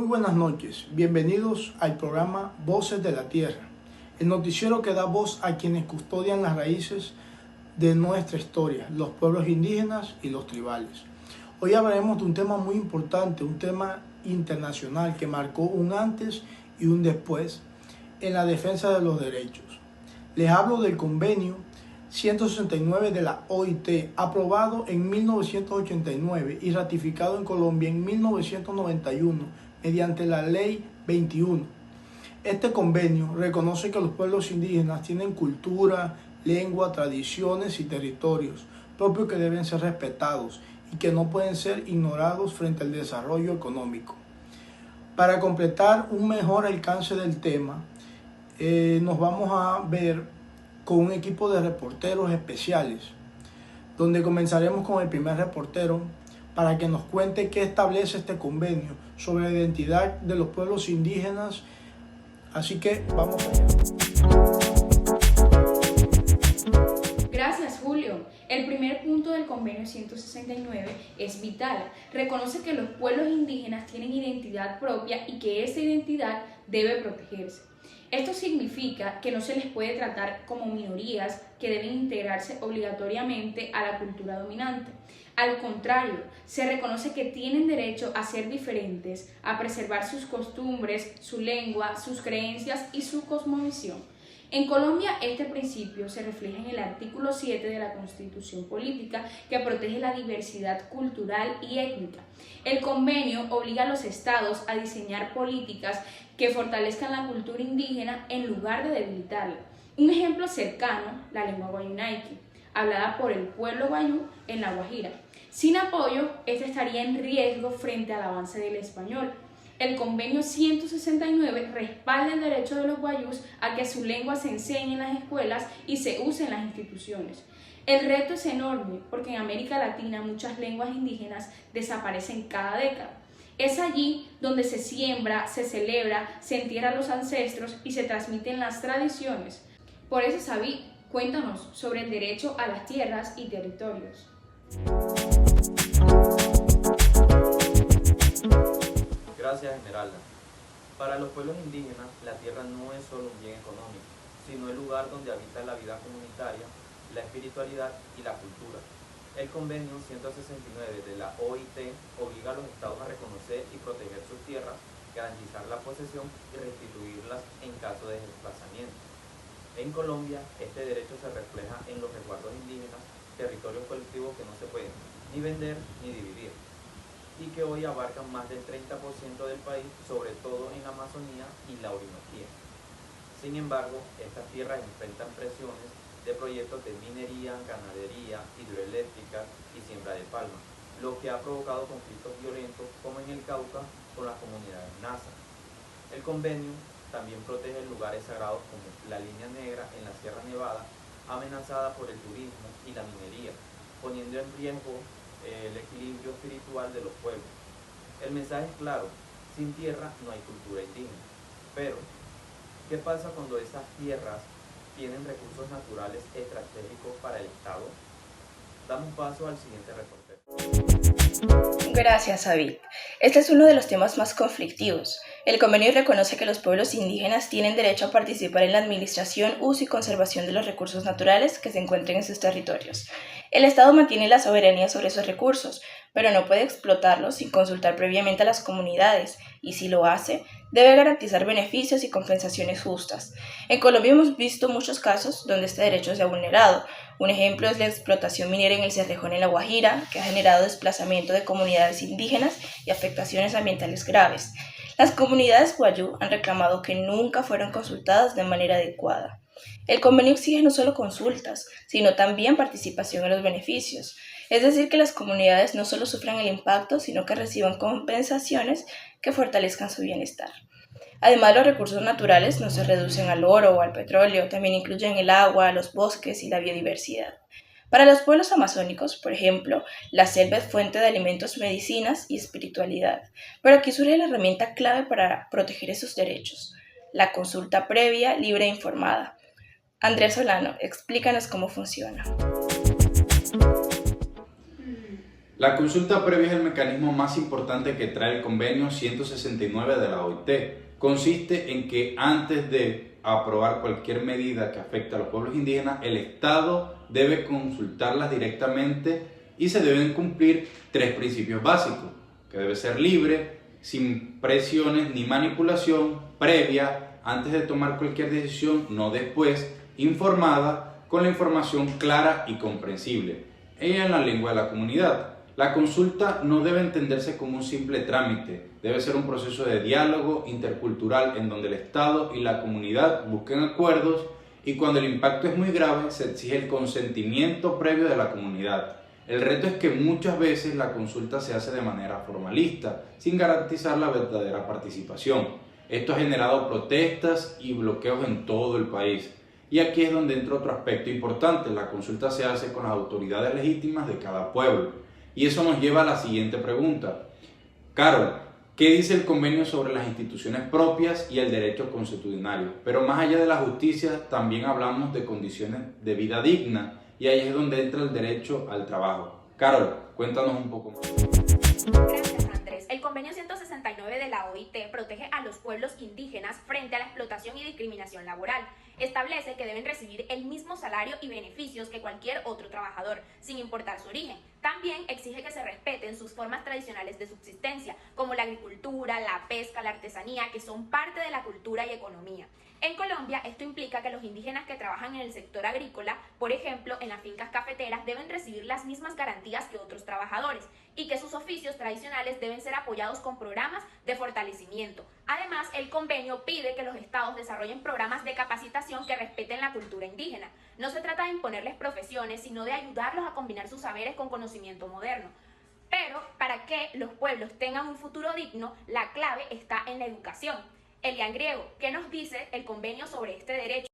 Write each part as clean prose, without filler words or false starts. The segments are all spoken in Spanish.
buenas noches, bienvenidos al programa Voces de la Tierra, el noticiero que da voz a quienes custodian las raíces de nuestra historia, los pueblos indígenas y los tribales. Hoy hablaremos de un tema muy importante, un tema internacional que marcó un antes y un después en la defensa de los derechos. Les hablo del convenio 169 de la OIT, aprobado en 1989 y ratificado en Colombia en 1991 mediante la Ley 21. Este convenio reconoce que los pueblos indígenas tienen cultura, lengua, tradiciones y territorios propios que deben ser respetados y que no pueden ser ignorados frente al desarrollo económico. Para completar un mejor alcance del tema, nos vamos a ver con un equipo de reporteros especiales, donde comenzaremos con el primer reportero para que nos cuente qué establece este convenio sobre la identidad de los pueblos indígenas. Así que vamos allá. Gracias, Julio. El primer punto del convenio 169 es vital. Reconoce que los pueblos indígenas tienen identidad propia y que esa identidad debe protegerse. Esto significa que no se les puede tratar como minorías que deben integrarse obligatoriamente a la cultura dominante. Al contrario, se reconoce que tienen derecho a ser diferentes, a preservar sus costumbres, su lengua, sus creencias y su cosmovisión. En Colombia, este principio se refleja en el artículo 7 de la Constitución Política, que protege la diversidad cultural y étnica. El convenio obliga a los estados a diseñar políticas que fortalezcan la cultura indígena en lugar de debilitarla. Un ejemplo cercano, la lengua guayunaiki, hablada por el pueblo guayú en La Guajira. Sin apoyo, esta estaría en riesgo frente al avance del español. El convenio 169 respalda el derecho de los guayús a que su lengua se enseñe en las escuelas y se use en las instituciones. El reto es enorme porque en América Latina muchas lenguas indígenas desaparecen cada década. Es allí donde se siembra, se celebra, se entierra a los ancestros y se transmiten las tradiciones. Por eso, Sabi, cuéntanos sobre el derecho a las tierras y territorios. Gracias, Esmeralda. Para los pueblos indígenas, la tierra no es solo un bien económico, sino el lugar donde habita la vida comunitaria, la espiritualidad y la cultura. El convenio 169 de la OIT obliga a los estados a reconocer y proteger sus tierras, garantizar la posesión y restituirlas en caso de desplazamiento. En Colombia, este derecho se refleja en los resguardos indígenas, territorios colectivos que no se pueden ni vender ni dividir, y que hoy abarcan más del 30% del país, sobre todo en la Amazonía y la Orinoquía. Sin embargo, estas tierras enfrentan presiones de proyectos de minería, ganadería, hidroeléctrica y siembra de palma, lo que ha provocado conflictos violentos como en el Cauca con las comunidades Nasa. El convenio también protege lugares sagrados como la Línea Negra en la Sierra Nevada, amenazada por el turismo y la minería, poniendo en riesgo el equilibrio espiritual de los pueblos. El mensaje es claro: sin tierra no hay cultura indígena. Pero, ¿qué pasa cuando esas tierras tienen recursos naturales estratégicos para el Estado? Damos paso al siguiente reportero. Gracias, David. Este es uno de los temas más conflictivos. El convenio reconoce que los pueblos indígenas tienen derecho a participar en la administración, uso y conservación de los recursos naturales que se encuentren en sus territorios. El Estado mantiene la soberanía sobre esos recursos, pero no puede explotarlos sin consultar previamente a las comunidades, y si lo hace, debe garantizar beneficios y compensaciones justas. En Colombia hemos visto muchos casos donde este derecho se ha vulnerado. Un ejemplo es la explotación minera en el Cerrejón en La Guajira, que ha generado desplazamiento de comunidades indígenas y afectaciones ambientales graves. Las comunidades guayú han reclamado que nunca fueron consultadas de manera adecuada. El convenio exige no solo consultas, sino también participación en los beneficios. Es decir, que las comunidades no solo sufran el impacto, sino que reciban compensaciones que fortalezcan su bienestar. Además, los recursos naturales no se reducen al oro o al petróleo, también incluyen el agua, los bosques y la biodiversidad. Para los pueblos amazónicos, por ejemplo, la selva es fuente de alimentos, medicinas y espiritualidad. Pero aquí surge la herramienta clave para proteger esos derechos: la consulta previa, libre e informada. Andrés Solano, explícanos cómo funciona. La consulta previa es el mecanismo más importante que trae el convenio 169 de la OIT. Consiste en que antes de aprobar cualquier medida que afecte a los pueblos indígenas, el Estado debe consultarlas directamente y se deben cumplir 3 principios básicos, que debe ser libre, sin presiones ni manipulación, previa, antes de tomar cualquier decisión, no después, informada, con la información clara y comprensible, en la lengua de la comunidad. La consulta no debe entenderse como un simple trámite, debe ser un proceso de diálogo intercultural en donde el Estado y la comunidad busquen acuerdos y cuando el impacto es muy grave se exige el consentimiento previo de la comunidad. El reto es que muchas veces la consulta se hace de manera formalista, sin garantizar la verdadera participación. Esto ha generado protestas y bloqueos en todo el país. Y aquí es donde entra otro aspecto importante, la consulta se hace con las autoridades legítimas de cada pueblo. Y eso nos lleva a la siguiente pregunta. Carol, ¿qué dice el convenio sobre las instituciones propias y el derecho consuetudinario? Pero más allá de la justicia, también hablamos de condiciones de vida digna y ahí es donde entra el derecho al trabajo. Carol, cuéntanos un poco más. Gracias, Andrés. El convenio 169 de la OIT protege a los pueblos indígenas frente a la explotación y discriminación laboral. Establece que deben recibir el mismo salario y beneficios que cualquier otro trabajador, sin importar su origen. También exige que se respeten sus formas tradicionales de subsistencia, como la agricultura, la pesca, la artesanía, que son parte de la cultura y economía. En Colombia, esto implica que los indígenas que trabajan en el sector agrícola, por ejemplo, en las fincas cafeteras, deben recibir las mismas garantías que otros trabajadores y que sus oficios tradicionales deben ser apoyados con programas de fortalecimiento. Además, el convenio pide que los estados desarrollen programas de capacitación que respeten la cultura indígena. No se trata de imponerles profesiones, sino de ayudarlos a combinar sus saberes con conocimiento moderno. Pero, para que los pueblos tengan un futuro digno, la clave está en la educación. Elian Griego, ¿qué nos dice el convenio sobre este derecho?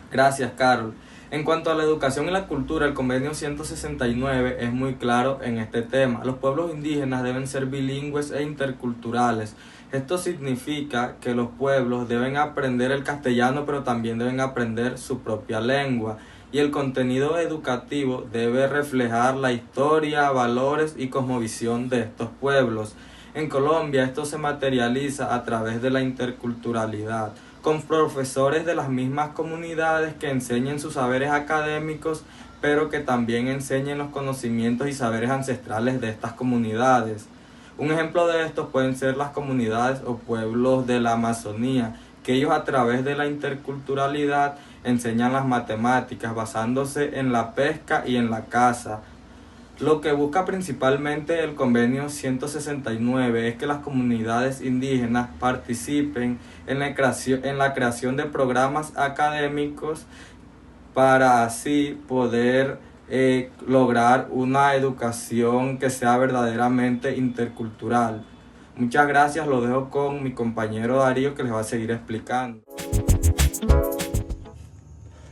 Gracias, Carol. En cuanto a la educación y la cultura, el convenio 169 es muy claro en este tema. Los pueblos indígenas deben ser bilingües e interculturales. Esto significa que los pueblos deben aprender el castellano, pero también deben aprender su propia lengua. Y el contenido educativo debe reflejar la historia, valores y cosmovisión de estos pueblos. En Colombia esto se materializa a través de la interculturalidad, con profesores de las mismas comunidades que enseñen sus saberes académicos, pero que también enseñen los conocimientos y saberes ancestrales de estas comunidades. Un ejemplo de esto pueden ser las comunidades o pueblos de la Amazonía, que ellos a través de la interculturalidad enseñan las matemáticas basándose en la pesca y en la caza. Lo que busca principalmente el convenio 169 es que las comunidades indígenas participen en la creación de programas académicos para así poder lograr una educación que sea verdaderamente intercultural. Muchas gracias, lo dejo con mi compañero Darío que les va a seguir explicando.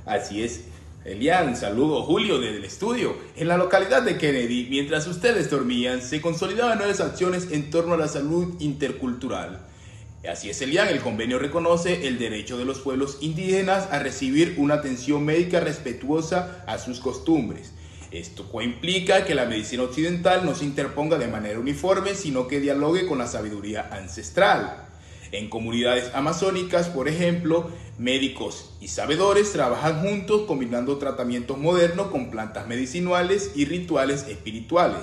Así es. Elian, saludo Julio desde el estudio. En la localidad de Kennedy, mientras ustedes dormían, se consolidaban nuevas acciones en torno a la salud intercultural. Así es, Elian, el convenio reconoce el derecho de los pueblos indígenas a recibir una atención médica respetuosa a sus costumbres. Esto implica que la medicina occidental no se interponga de manera uniforme, sino que dialogue con la sabiduría ancestral. En comunidades amazónicas, por ejemplo, médicos y sabedores trabajan juntos combinando tratamientos modernos con plantas medicinales y rituales espirituales.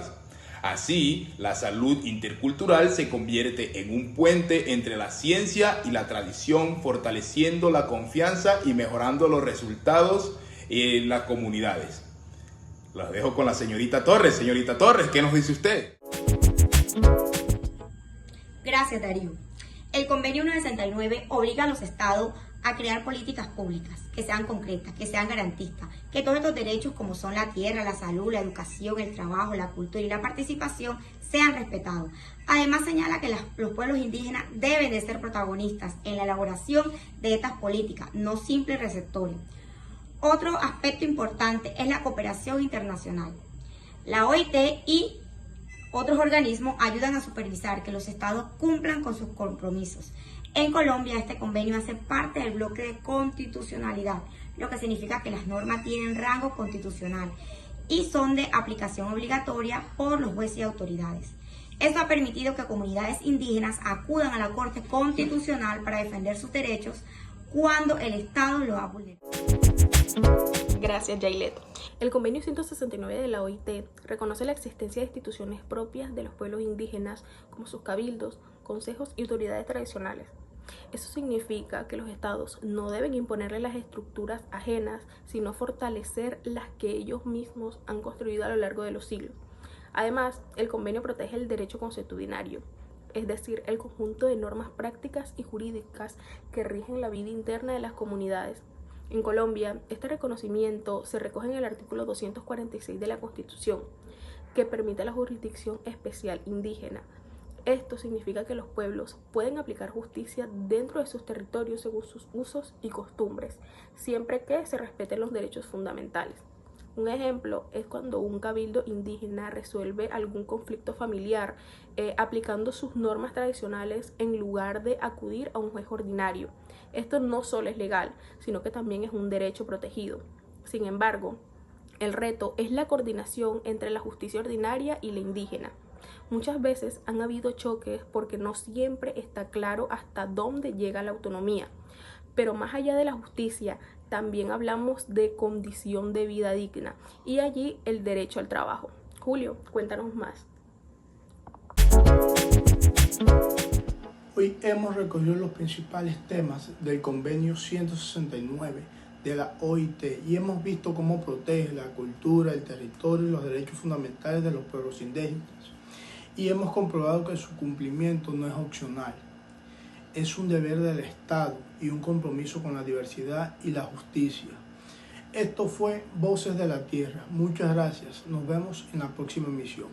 Así, la salud intercultural se convierte en un puente entre la ciencia y la tradición, fortaleciendo la confianza y mejorando los resultados en las comunidades. Los dejo con la señorita Torres. Señorita Torres, ¿qué nos dice usted? Gracias, Darío. El convenio 169 obliga a los estados a crear políticas públicas que sean concretas, que sean garantistas, que todos estos derechos como son la tierra, la salud, la educación, el trabajo, la cultura y la participación sean respetados. Además señala que los pueblos indígenas deben de ser protagonistas en la elaboración de estas políticas, no simples receptores. Otro aspecto importante es la cooperación internacional. La OIT y otros organismos ayudan a supervisar que los estados cumplan con sus compromisos. En Colombia, este convenio hace parte del bloque de constitucionalidad, lo que significa que las normas tienen rango constitucional y son de aplicación obligatoria por los jueces y autoridades. Esto ha permitido que comunidades indígenas acudan a la Corte Constitucional para defender sus derechos cuando el Estado lo ha vulnerado. Gracias, Yailet. El Convenio 169 de la OIT reconoce la existencia de instituciones propias de los pueblos indígenas como sus cabildos, consejos y autoridades tradicionales. Eso significa que los estados no deben imponerle las estructuras ajenas, sino fortalecer las que ellos mismos han construido a lo largo de los siglos. Además, el convenio protege el derecho consuetudinario, es decir, el conjunto de normas prácticas y jurídicas que rigen la vida interna de las comunidades. En Colombia, este reconocimiento se recoge en el artículo 246 de la Constitución, que permite la jurisdicción especial indígena. Esto significa que los pueblos pueden aplicar justicia dentro de sus territorios según sus usos y costumbres, siempre que se respeten los derechos fundamentales. Un ejemplo es cuando un cabildo indígena resuelve algún conflicto familiar aplicando sus normas tradicionales en lugar de acudir a un juez ordinario. Esto no solo es legal, sino que también es un derecho protegido. Sin embargo, el reto es la coordinación entre la justicia ordinaria y la indígena. Muchas veces han habido choques porque no siempre está claro hasta dónde llega la autonomía. Pero más allá de la justicia, también hablamos de condición de vida digna y allí el derecho al trabajo. Julio, cuéntanos más. Hoy hemos recogido los principales temas del Convenio 169 de la OIT y hemos visto cómo protege la cultura, el territorio y los derechos fundamentales de los pueblos indígenas. Y hemos comprobado que su cumplimiento no es opcional. Es un deber del Estado y un compromiso con la diversidad y la justicia. Esto fue Voces de la Tierra. Muchas gracias. Nos vemos en la próxima emisión.